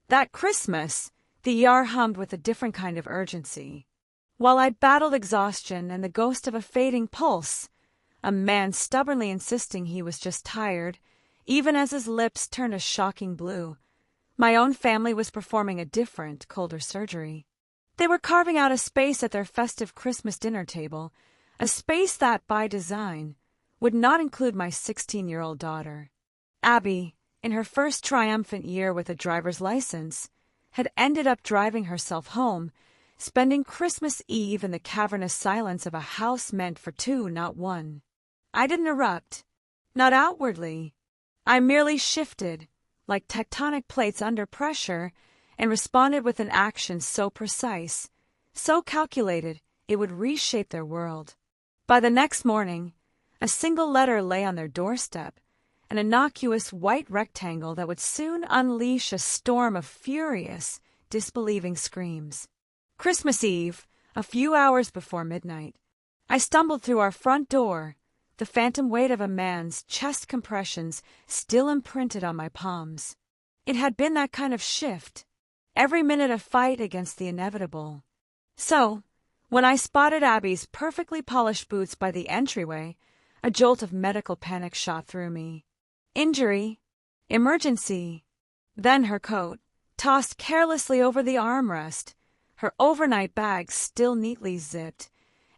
That Christmas, the youre hummed with a different kind of urgency. While I battled exhaustion and the ghost of a fading pulse, a man stubbornly insisting he was just tired, even as his lips turned a shocking blue, my own family was performing a different, colder surgery. They were carving out a space at their festive Christmas dinner table, a space that, by design, would not include my 16-year-old daughter. Abby, in her first triumphant year with a driver's license, had ended up driving herself home, spending Christmas Eve in the cavernous silence of a house meant for two, not one. I didn't erupt, not outwardly. I merely shifted, like tectonic plates under pressure, and responded with an action so precise, so calculated, it would reshape their world. By the next morning, a single letter lay on their doorstep, an innocuous white rectangle that would soon unleash a storm of furious, disbelieving screams. Christmas Eve, a few hours before midnight, I stumbled through our front door, the phantom weight of a man's chest compressions still imprinted on my palms. It had been that kind of shift, every minute a fight against the inevitable. So, when I spotted Abby's perfectly polished boots by the entryway, a jolt of medical panic shot through me. Injury. Emergency. Then her coat, tossed carelessly over the armrest, her overnight bag still neatly zipped,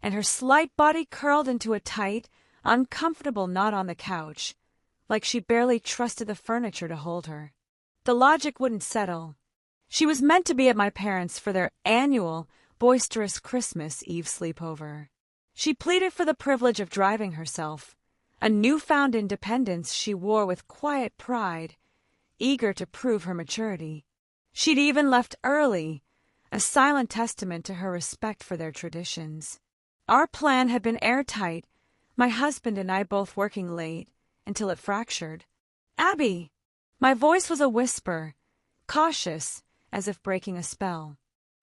and her slight body curled into a tight, uncomfortable knot on the couch, like she barely trusted the furniture to hold her. The logic wouldn't settle. She was meant to be at my parents' for their annual, boisterous Christmas Eve sleepover. She pleaded for the privilege of driving herself, a newfound independence she wore with quiet pride, eager to prove her maturity. She'd even left early, a silent testament to her respect for their traditions. Our plan had been airtight, my husband and I both working late, until it fractured. "Abby!" My voice was a whisper, cautious, as if breaking a spell.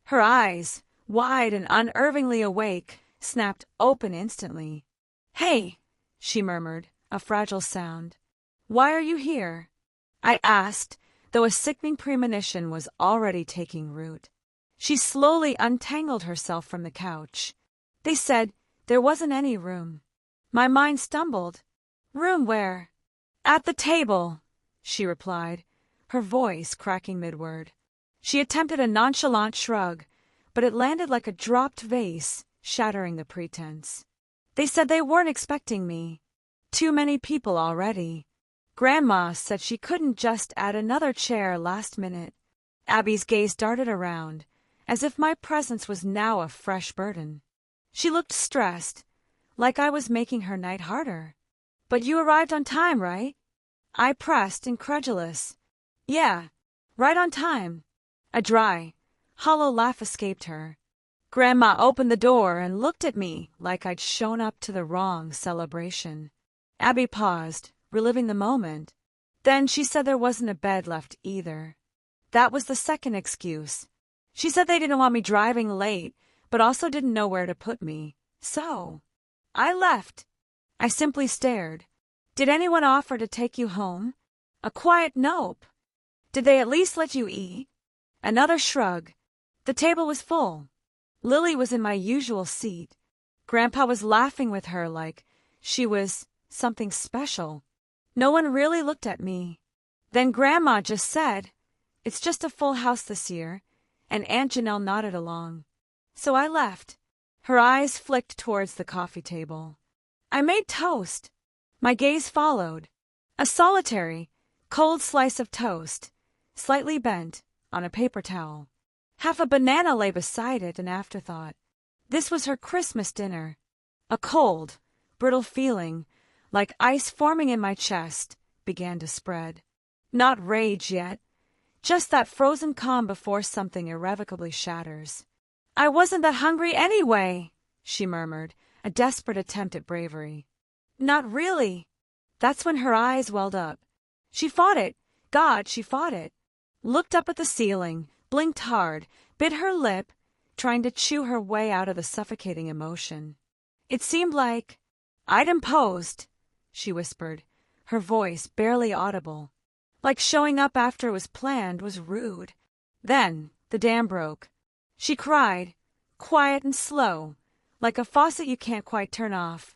Her eyes, wide and unervingly awake, snapped open instantly. "Hey!" she murmured, a fragile sound. "Why are you here?" I asked, though a sickening premonition was already taking root. She slowly untangled herself from the couch. "They said there wasn't any room." My mind stumbled. "Room where?" "At the table," she replied, her voice cracking mid-word. She attempted a nonchalant shrug, but it landed like a dropped vase, shattering the pretense. "They said they weren't expecting me. Too many people already. Grandma said she couldn't just add another chair last minute." Abby's gaze darted around, as if my presence was now a fresh burden. She looked stressed, like I was making her night harder. "But you arrived on time, right?" I pressed, incredulous. "Yeah, right on time." A dry, hollow laugh escaped her. Grandma opened the door and looked at me like I'd shown up to the wrong celebration. Abby paused, reliving the moment. Then she said there wasn't a bed left either. That was the second excuse. She said they didn't want me driving late, but also didn't know where to put me. So I left. I simply stared. "Did anyone offer to take you home?" A quiet nope. "Did they at least let you eat?" Another shrug. The table was full. Lily was in my usual seat. Grandpa was laughing with her like she was something special. No one really looked at me. Then Grandma just said, "It's just a full house this year," and Aunt Janelle nodded along. So I left. Her eyes flicked towards the coffee table. I made toast. My gaze followed. A solitary, cold slice of toast, slightly bent, on a paper towel. Half a banana lay beside it, an afterthought. This was her Christmas dinner. A cold, brittle feeling, like ice forming in my chest, began to spread. Not rage yet, just that frozen calm before something irrevocably shatters. "I wasn't that hungry anyway," she murmured, a desperate attempt at bravery. "Not really." That's when her eyes welled up. She fought it. God, she fought it. Looked up at the ceiling, blinked hard, bit her lip, trying to chew her way out of the suffocating emotion. It seemed like I'd imposed, she whispered, her voice barely audible. Like showing up after it was planned was rude. Then the dam broke. She cried, quiet and slow, like a faucet you can't quite turn off.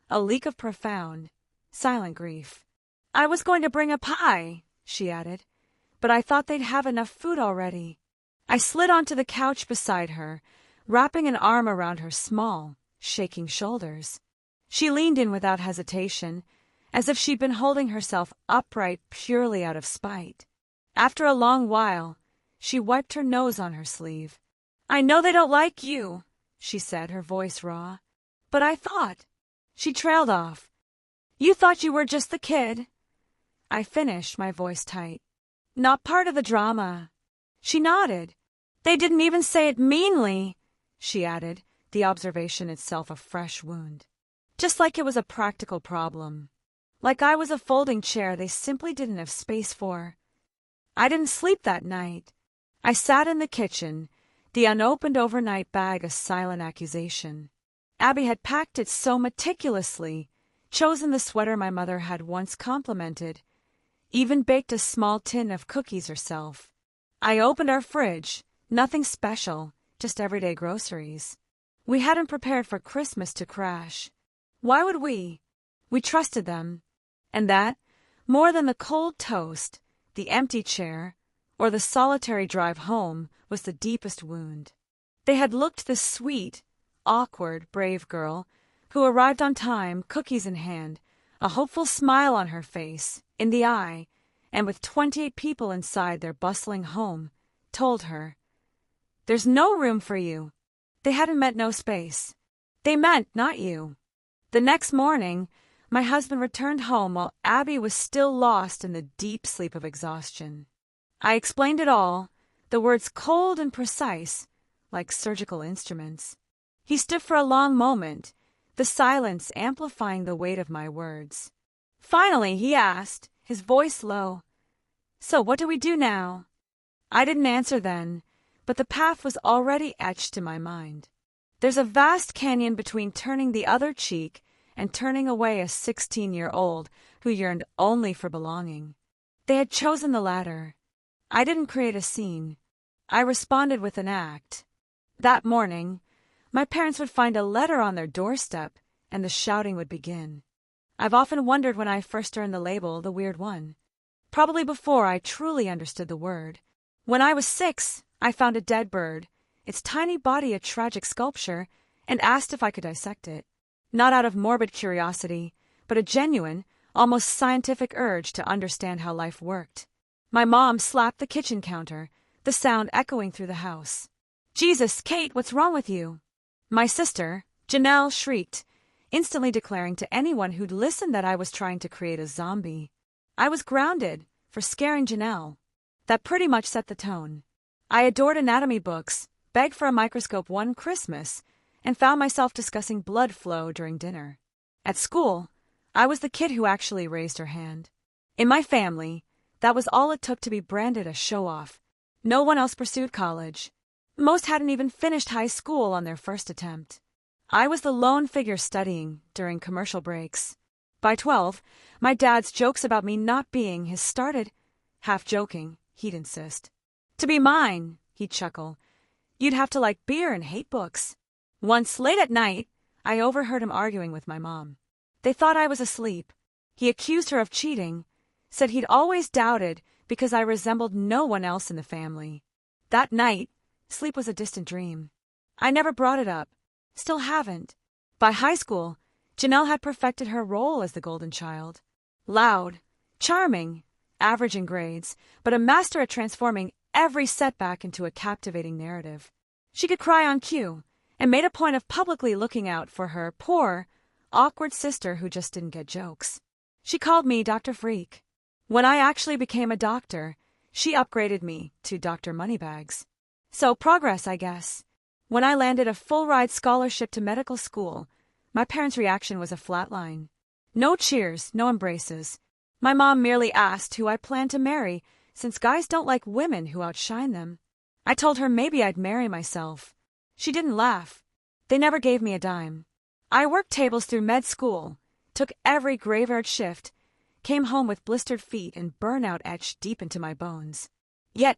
A leak of profound, silent grief. I was going to bring a pie, she added, but I thought they'd have enough food already. I slid onto the couch beside her, wrapping an arm around her small, shaking shoulders. She leaned in without hesitation, as if she'd been holding herself upright purely out of spite. After a long while, she wiped her nose on her sleeve. I know they don't like you, she said, her voice raw. But I thought. She trailed off. You thought you were just the kid. I finished, my voice tight. Not part of the drama. She nodded. They didn't even say it meanly, she added, the observation itself a fresh wound. Just like it was a practical problem. Like I was a folding chair they simply didn't have space for. I didn't sleep that night. I sat in the kitchen, the unopened overnight bag a silent accusation. Abby had packed it so meticulously, chosen the sweater my mother had once complimented, even baked a small tin of cookies herself. I opened our fridge, nothing special, just everyday groceries. We hadn't prepared for Christmas to crash. Why would we? We trusted them. And that, more than the cold toast, the empty chair, or the solitary drive home, was the deepest wound. They had looked the sweet, awkward, brave girl, who arrived on time, cookies in hand, a hopeful smile on her face, in the eye, and with 28 people inside their bustling home, told her, "There's no room for you." They hadn't meant no space. They meant not you. The next morning, my husband returned home while Abby was still lost in the deep sleep of exhaustion. I explained it all, the words cold and precise, like surgical instruments. He stood for a long moment, the silence amplifying the weight of my words. Finally, he asked, his voice low, "So what do we do now?" I didn't answer then, but the path was already etched in my mind. There's a vast canyon between turning the other cheek and turning away a 16-year-old who yearned only for belonging. They had chosen the latter. I didn't create a scene. I responded with an act. That morning, my parents would find a letter on their doorstep, and the shouting would begin. I've often wondered when I first earned the label, the weird one. Probably before I truly understood the word. When I was 6, I found a dead bird, its tiny body a tragic sculpture, and asked if I could dissect it. Not out of morbid curiosity, but a genuine, almost scientific urge to understand how life worked. My mom slapped the kitchen counter, the sound echoing through the house. "Jesus, Kate, what's wrong with you?" My sister, Janelle, shrieked, instantly declaring to anyone who'd listened that I was trying to create a zombie. I was grounded for scaring Janelle. That pretty much set the tone. I adored anatomy books, begged for a microscope one Christmas, and found myself discussing blood flow during dinner. At school, I was the kid who actually raised her hand. In my family, that was all it took to be branded a show-off. No one else pursued college. Most hadn't even finished high school on their first attempt. I was the lone figure studying during commercial breaks. By 12, my dad's jokes about me not being his started. Half joking, he'd insist. "To be mine," he'd chuckle, "you'd have to like beer and hate books." Once, late at night, I overheard him arguing with my mom. They thought I was asleep. He accused her of cheating, said he'd always doubted because I resembled no one else in the family. That night, sleep was a distant dream. I never brought it up. Still haven't. By high school, Janelle had perfected her role as the golden child. Loud, charming, average in grades, but a master at transforming every setback into a captivating narrative. She could cry on cue, and made a point of publicly looking out for her poor, awkward sister who just didn't get jokes. She called me Dr. Freak. When I actually became a doctor, she upgraded me to Dr. Moneybags. So progress, I guess. When I landed a full-ride scholarship to medical school, my parents' reaction was a flat line. No cheers, no embraces. My mom merely asked who I planned to marry, since guys don't like women who outshine them. I told her maybe I'd marry myself. She didn't laugh. They never gave me a dime. I worked tables through med school, took every graveyard shift, came home with blistered feet and burnout etched deep into my bones. Yet,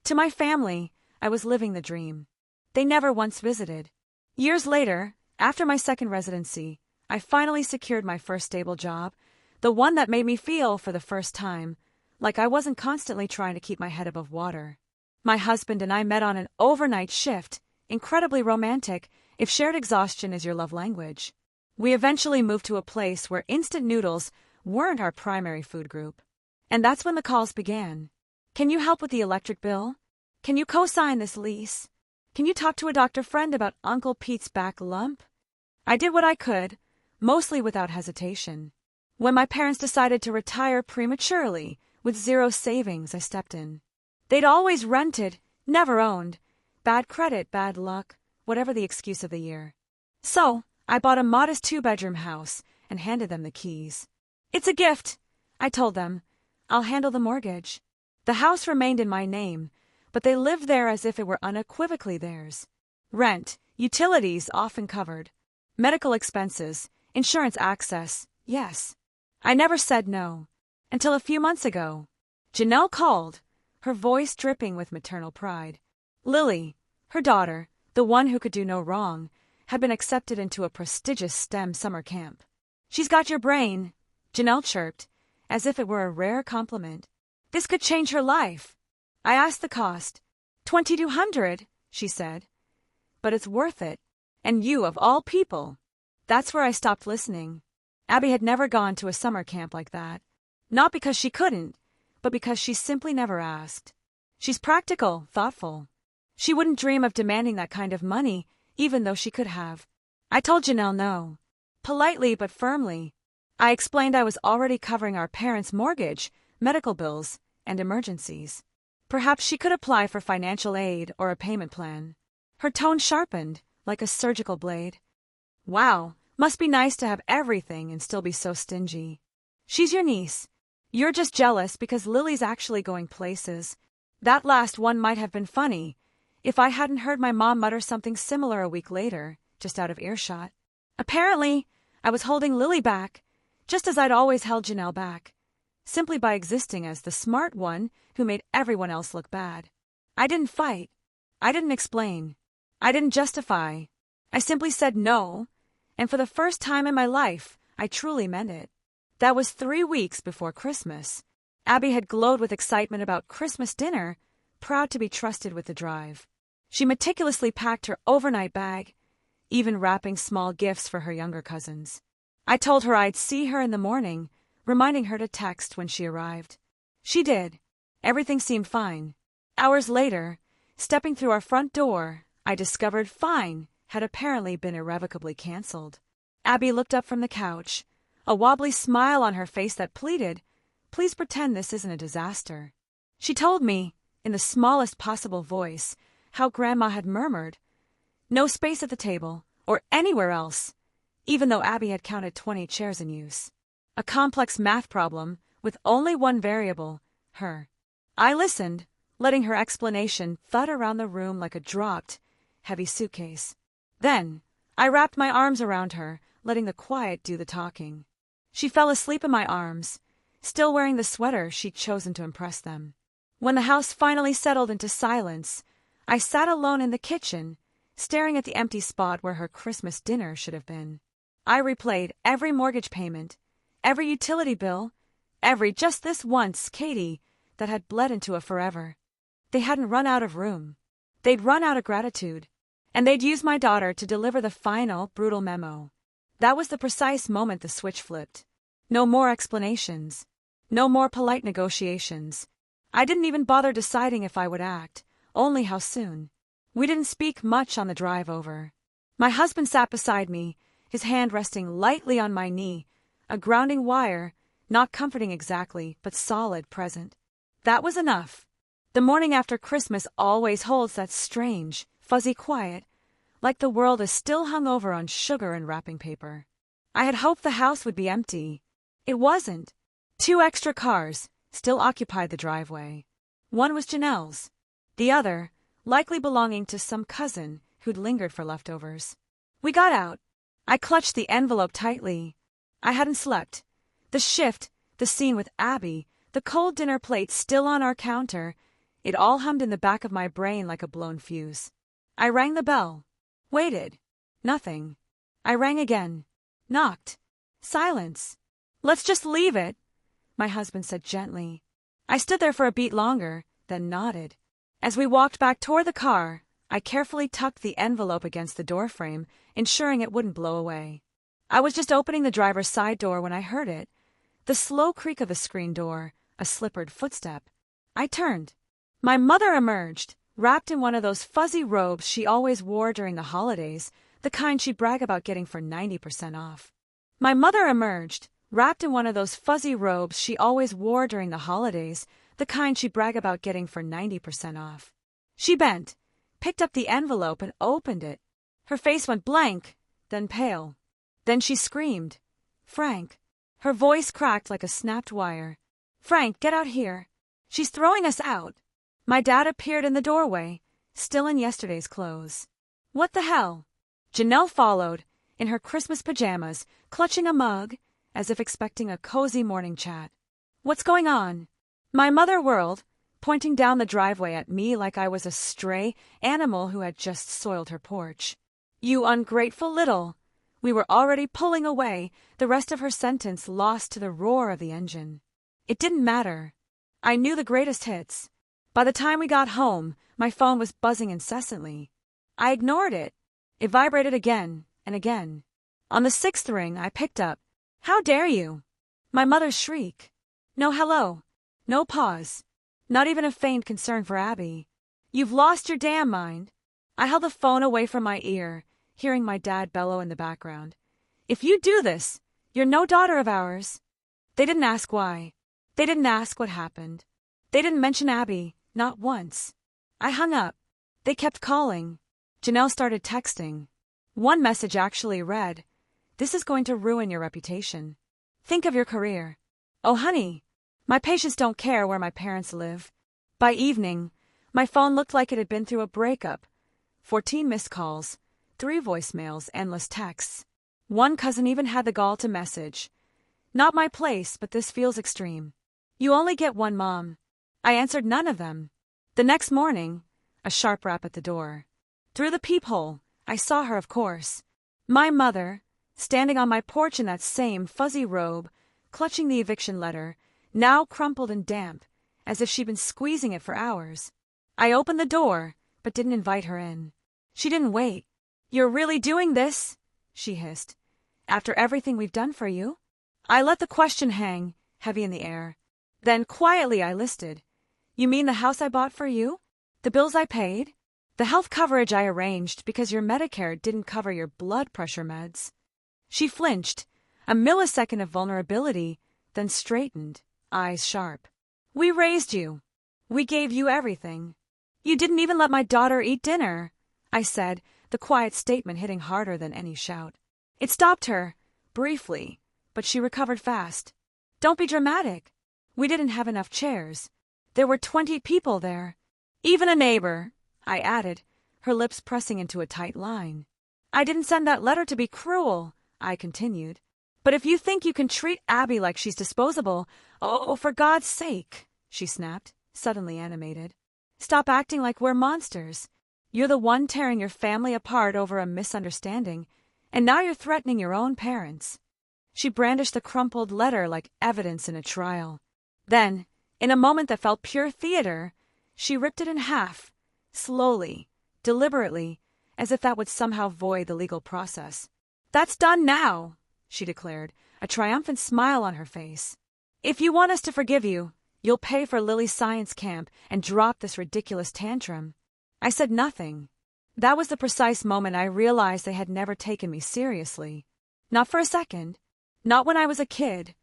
To my family, I was living the dream. They never once visited. Years later, after my second residency, I finally secured my first stable job, the one that made me feel, for the first time, like I wasn't constantly trying to keep my head above water. My husband and I met on an overnight shift, incredibly romantic, if shared exhaustion is your love language. We eventually moved to a place where instant noodles weren't our primary food group. And that's when the calls began. Can you help with the electric bill? Can you co-sign this lease? Can you talk to a doctor friend about Uncle Pete's back lump? I did what I could, mostly without hesitation. When my parents decided to retire prematurely, with zero savings, I stepped in. They'd always rented, never owned. Bad credit, bad luck, whatever the excuse of the year. So, I bought a modest 2-bedroom house and handed them the keys. It's a gift, I told them. I'll handle the mortgage. The house remained in my name, but they lived there as if it were unequivocally theirs. Rent, utilities often covered. Medical expenses, insurance access, yes. I never said no. Until a few months ago. Janelle called, her voice dripping with maternal pride. Lily, her daughter, the one who could do no wrong, had been accepted into a prestigious STEM summer camp. She's got your brain, Janelle chirped, as if it were a rare compliment. This could change her life. I asked the cost. $2,200, she said. But it's worth it. And you, of all people. That's where I stopped listening. Abby had never gone to a summer camp like that. Not because she couldn't, but because she simply never asked. She's practical, thoughtful. She wouldn't dream of demanding that kind of money, even though she could have. I told Janelle no. Politely but firmly. I explained I was already covering our parents' mortgage, medical bills, and emergencies. Perhaps she could apply for financial aid or a payment plan. Her tone sharpened, like a surgical blade. Wow, must be nice to have everything and still be so stingy. She's your niece. You're just jealous because Lily's actually going places. That last one might have been funny, if I hadn't heard my mom mutter something similar a week later, just out of earshot. Apparently, I was holding Lily back, just as I'd always held Janelle back, simply by existing as the smart one who made everyone else look bad. I didn't fight. I didn't explain. I didn't justify. I simply said no, and for the first time in my life, I truly meant it. That was 3 weeks before Christmas. Abby had glowed with excitement about Christmas dinner, proud to be trusted with the drive. She meticulously packed her overnight bag, even wrapping small gifts for her younger cousins. I told her I'd see her in the morning, reminding her to text when she arrived. She did. Everything seemed fine. Hours later, stepping through our front door, I discovered fine had apparently been irrevocably canceled. Abby looked up from the couch, a wobbly smile on her face that pleaded, "Please pretend this isn't a disaster." She told me, in the smallest possible voice, how Grandma had murmured, "No space at the table, or anywhere else," even though Abby had counted 20 chairs in use. A complex math problem with only one variable, her. I listened, letting her explanation thud around the room like a dropped, heavy suitcase. Then, I wrapped my arms around her, letting the quiet do the talking. She fell asleep in my arms, still wearing the sweater she'd chosen to impress them. When the house finally settled into silence, I sat alone in the kitchen, staring at the empty spot where her Christmas dinner should have been. I replayed every mortgage payment, every utility bill, every just this once, Katie, that had bled into a forever. They hadn't run out of room. They'd run out of gratitude. And they'd use my daughter to deliver the final, brutal memo. That was the precise moment the switch flipped. No more explanations. No more polite negotiations. I didn't even bother deciding if I would act, only how soon. We didn't speak much on the drive over. My husband sat beside me, his hand resting lightly on my knee, a grounding wire, not comforting exactly, but solid, present. That was enough. The morning after Christmas always holds that strange, fuzzy quiet, like the world is still hung over on sugar and wrapping paper. I had hoped the house would be empty. It wasn't. 2 extra cars still occupied the driveway. One was Janelle's. The other, likely belonging to some cousin who'd lingered for leftovers. We got out. I clutched the envelope tightly. I hadn't slept. The shift, the scene with Abby, the cold dinner plate still on our counter. It all hummed in the back of my brain like a blown fuse. I rang the bell. Waited. Nothing. I rang again. Knocked. Silence. "Let's just leave it," my husband said gently. I stood there for a beat longer, then nodded. As we walked back toward the car, I carefully tucked the envelope against the doorframe, ensuring it wouldn't blow away. I was just opening the driver's side door when I heard it. The slow creak of the screen door, a slippered footstep. I turned. My mother emerged, wrapped in one of those fuzzy robes she always wore during the holidays, the kind she'd brag about getting for 90% off. My mother emerged, wrapped in one of those fuzzy robes she always wore during the holidays, the kind she'd brag about getting for 90% off. She bent, picked up the envelope and opened it. Her face went blank, then pale. Then she screamed, "Frank." Her voice cracked like a snapped wire. "Frank, get out here. She's throwing us out." My dad appeared in the doorway, still in yesterday's clothes. "What the hell?" Janelle followed, in her Christmas pajamas, clutching a mug, as if expecting a cozy morning chat. "What's going on?" My mother whirled, pointing down the driveway at me like I was a stray animal who had just soiled her porch. "You ungrateful little—" We were already pulling away, the rest of her sentence lost to the roar of the engine. It didn't matter. I knew the greatest hits. By the time we got home, my phone was buzzing incessantly. I ignored it. It vibrated again and again. On the 6th ring, I picked up. "How dare you?" My mother's shriek. No hello. No pause. Not even a faint concern for Abby. "You've lost your damn mind." I held the phone away from my ear, hearing my dad bellow in the background. "If you do this, you're no daughter of ours." They didn't ask why. They didn't ask what happened. They didn't mention Abby, not once. I hung up. They kept calling. Janelle started texting. One message actually read, "This is going to ruin your reputation. Think of your career." Oh, honey, my patients don't care where my parents live. By evening, my phone looked like it had been through a breakup. 14 missed calls, 3 voicemails, endless texts. One cousin even had the gall to message, "Not my place, but this feels extreme. You only get one mom." I answered none of them. The next morning, a sharp rap at the door. Through the peephole, I saw her, of course. My mother, standing on my porch in that same fuzzy robe, clutching the eviction letter, now crumpled and damp, as if she'd been squeezing it for hours. I opened the door, but didn't invite her in. She didn't wait. "You're really doing this?" she hissed. "After everything we've done for you?" I let the question hang, heavy in the air. Then quietly I listed. "You mean the house I bought for you? The bills I paid? The health coverage I arranged because your Medicare didn't cover your blood pressure meds?" She flinched, a millisecond of vulnerability, then straightened, eyes sharp. "We raised you. We gave you everything. You didn't even let my daughter eat dinner," I said, the quiet statement hitting harder than any shout. It stopped her, briefly, but she recovered fast. "Don't be dramatic. We didn't have enough chairs. There were 20 people there. Even a neighbor," I added, her lips pressing into a tight line. "I didn't send that letter to be cruel," I continued. "But if you think you can treat Abby like she's disposable, oh, for God's sake," she snapped, suddenly animated. "Stop acting like we're monsters. You're the one tearing your family apart over a misunderstanding, and now you're threatening your own parents." She brandished the crumpled letter like evidence in a trial. Then, in a moment that felt pure theater, she ripped it in half, slowly, deliberately, as if that would somehow void the legal process. "That's done now," she declared, a triumphant smile on her face. "If you want us to forgive you, you'll pay for Lily's science camp and drop this ridiculous tantrum." I said nothing. That was the precise moment I realized they had never taken me seriously. Not for a second. Not when I was a kid,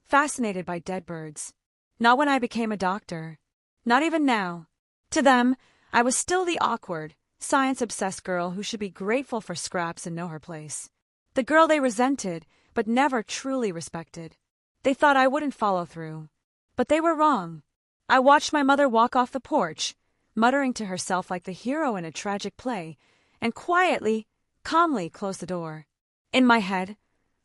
fascinated by dead birds. Not when I became a doctor. Not even now. To them, I was still the awkward, science-obsessed girl who should be grateful for scraps and know her place. The girl they resented, but never truly respected. They thought I wouldn't follow through. But they were wrong. I watched my mother walk off the porch, muttering to herself like the hero in a tragic play, and quietly, calmly close the door. In my head,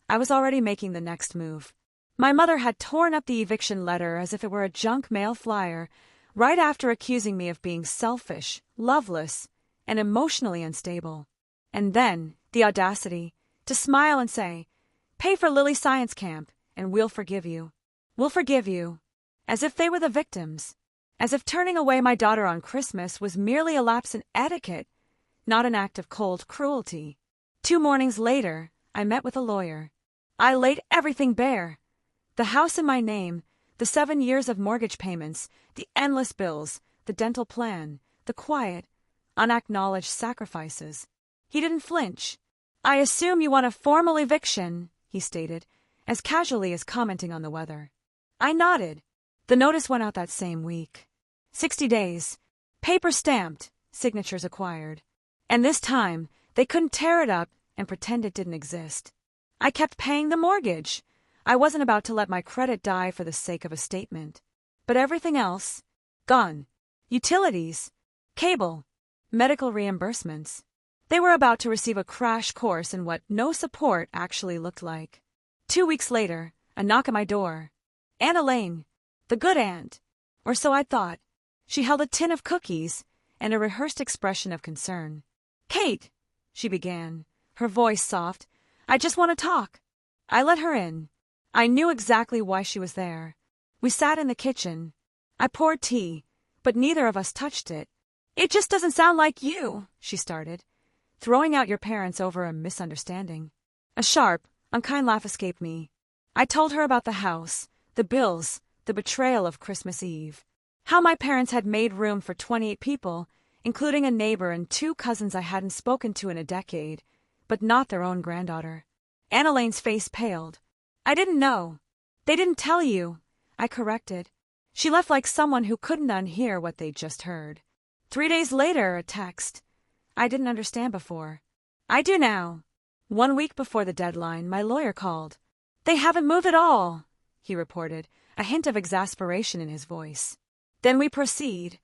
I was already making the next move. My mother had torn up the eviction letter as if it were a junk mail flyer, right after accusing me of being selfish, loveless, and emotionally unstable. And then, the audacity, to smile and say, "Pay for Lily's science camp, and we'll forgive you. We'll forgive you." As if they were the victims. As if turning away my daughter on Christmas was merely a lapse in etiquette, not an act of cold cruelty. 2 mornings later, I met with a lawyer. I laid everything bare. The house in my name, the 7 years of mortgage payments, the endless bills, the dental plan, the quiet, unacknowledged sacrifices. He didn't flinch. "I assume you want a formal eviction," he stated, as casually as commenting on the weather. I nodded. The notice went out that same week. 60 days. Paper stamped, signatures acquired. And this time, they couldn't tear it up and pretend it didn't exist. I kept paying the mortgage. I wasn't about to let my credit die for the sake of a statement. But everything else? Gone. Utilities, cable, medical reimbursements. They were about to receive a crash course in what no support actually looked like. 2 weeks later, a knock at my door. Aunt Elaine, the good aunt, or so I'd thought. She held a tin of cookies and a rehearsed expression of concern. "Kate," she began, her voice soft, "I just want to talk." I let her in. I knew exactly why she was there. We sat in the kitchen. I poured tea, but neither of us touched it. "It just doesn't sound like you," she started, "throwing out your parents over a misunderstanding." A sharp, unkind laugh escaped me. I told her about the house, the bills, the betrayal of Christmas Eve. How my parents had made room for 28 people, including a neighbor and 2 cousins I hadn't spoken to in a decade, but not their own granddaughter. Aunt Elaine's face paled. "I didn't know. They didn't tell you," I corrected. She left like someone who couldn't unhear what they'd just heard. 3 days later, a text. I didn't understand before. I do now. 1 week before the deadline, my lawyer called. "They haven't moved at all," he reported, a hint of exasperation in his voice. "Then we proceed,"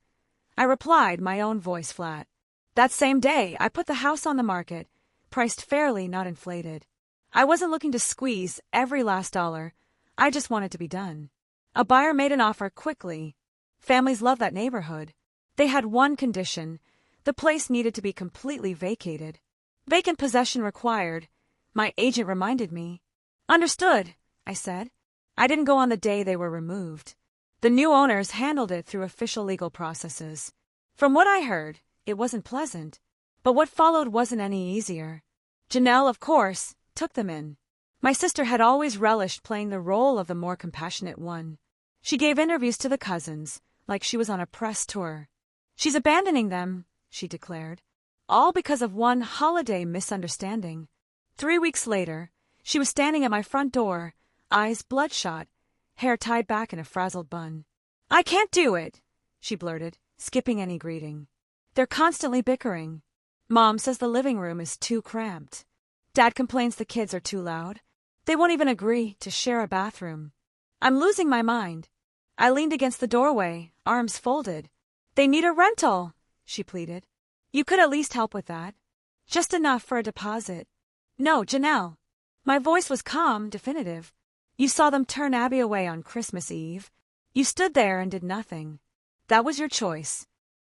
I replied, my own voice flat. That same day, I put the house on the market, priced fairly, not inflated. I wasn't looking to squeeze every last dollar. I just wanted to be done. A buyer made an offer quickly. Families love that neighborhood. They had one condition. The place needed to be completely vacated. Vacant possession required, my agent reminded me. "Understood," I said. I didn't go on the day they were removed. The new owners handled it through official legal processes. From what I heard, it wasn't pleasant. But what followed wasn't any easier. Janelle, of course, took them in. My sister had always relished playing the role of the more compassionate one. She gave interviews to the cousins, like she was on a press tour. "She's abandoning them," she declared, all because of one holiday misunderstanding. 3 weeks later, she was standing at my front door, eyes bloodshot, hair tied back in a frazzled bun. "I can't do it," she blurted, skipping any greeting. "They're constantly bickering. Mom says the living room is too cramped. Dad complains the kids are too loud. They won't even agree to share a bathroom. I'm losing my mind." I leaned against the doorway, arms folded. "They need a rental," she pleaded. "You could at least help with that. Just enough for a deposit." "No, Janelle." My voice was calm, definitive. "You saw them turn Abby away on Christmas Eve. You stood there and did nothing. That was your choice."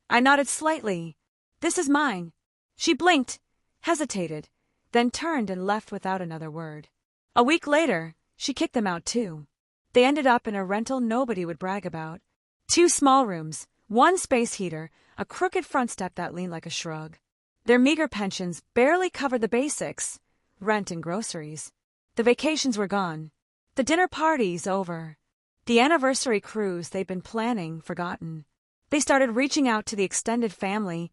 I nodded slightly. "This is mine." She blinked, hesitated, then turned and left without another word. A week later, she kicked them out too. They ended up in a rental nobody would brag about. 2 small rooms, 1 space heater, a crooked front step that leaned like a shrug. Their meager pensions barely covered the basics, rent and groceries. The vacations were gone. The dinner parties over. The anniversary cruise they'd been planning forgotten. They started reaching out to the extended family,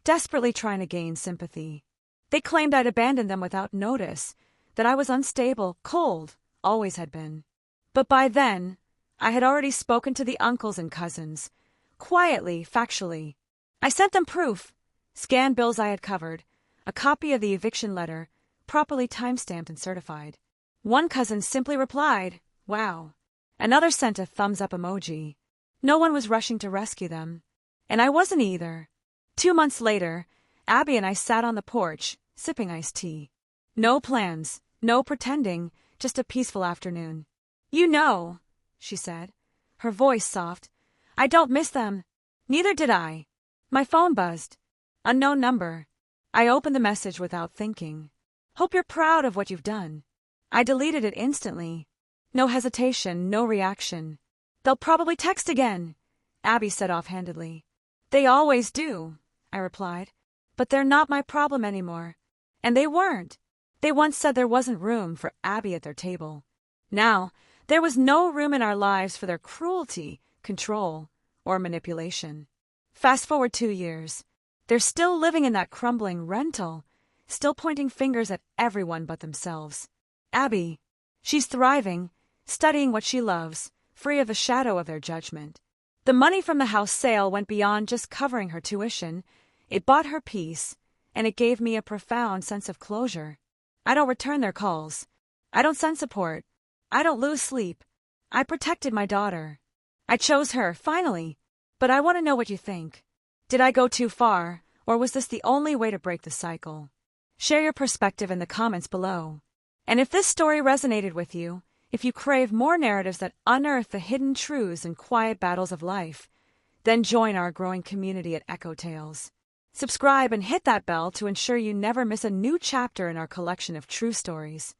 desperately trying to gain sympathy. They claimed I'd abandoned them without notice, that I was unstable, cold, always had been. But by then, I had already spoken to the uncles and cousins, quietly, factually. I sent them proof, scanned bills I had covered, a copy of the eviction letter, properly time-stamped and certified. One cousin simply replied, "Wow." Another sent a thumbs-up emoji. No one was rushing to rescue them. And I wasn't either. 2 months later, Abby and I sat on the porch, sipping iced tea. No plans, no pretending, just a peaceful afternoon. "You know," she said, her voice soft, "I don't miss them. Neither did I. My phone buzzed. Unknown number. I opened the message without thinking. Hope you're proud of what you've done. I deleted it instantly. No hesitation, no reaction. They'll probably text again, Abby said offhandedly. They always do, I replied. But they're not my problem anymore. And they weren't. They once said there wasn't room for Abby at their table. Now, there was no room in our lives for their cruelty, control, or manipulation. Fast forward 2 years. They're still living in that crumbling rental, still pointing fingers at everyone but themselves. Abby, she's thriving, studying what she loves, free of the shadow of their judgment. The money from the house sale went beyond just covering her tuition. It bought her peace, and it gave me a profound sense of closure. I don't return their calls. I don't send support. I don't lose sleep. I protected my daughter. I chose her, finally. But I want to know what you think. Did I go too far, or was this the only way to break the cycle? Share your perspective in the comments below. And if this story resonated with you, if you crave more narratives that unearth the hidden truths and quiet battles of life, then join our growing community at Echo Tales. Subscribe and hit that bell to ensure you never miss a new chapter in our collection of true stories.